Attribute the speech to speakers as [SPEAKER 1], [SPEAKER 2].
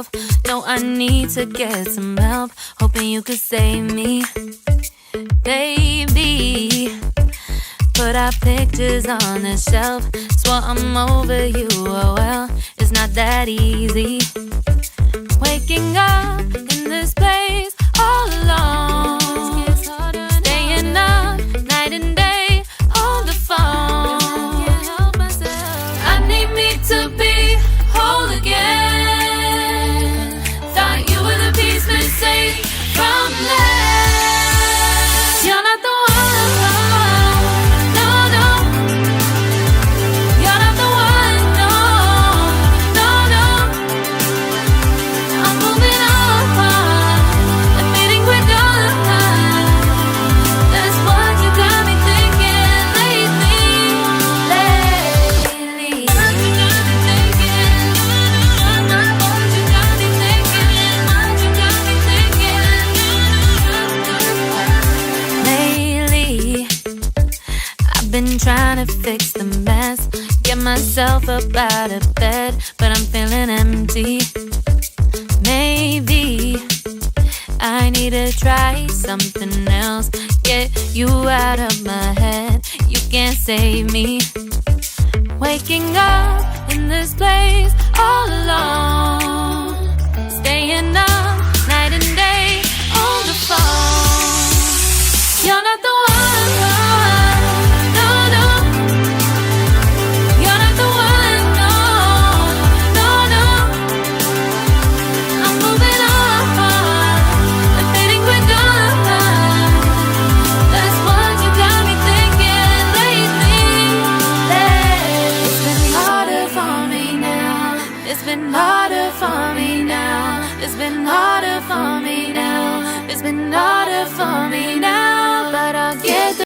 [SPEAKER 1] myself. No, I need to get some help. Hoping you could save me, baby. Put our pictures on the shelf. Swore I'm over you, oh well, it's not that easy. Waking up in this place all alone, staying up night and day on the phone. I need me to be whole again. Thought you were the piece missing from last. You're not the one. Been trying to fix the mess, get myself up out of bed, but I'm feeling empty. Maybe I need to try something else. Get you out of my head, you can't save me. Waking up in this place all alone, staying up night and day on the phone. You're not the one. It's been harder for me now. It's been harder for me now. It's been harder for me now. But I'll get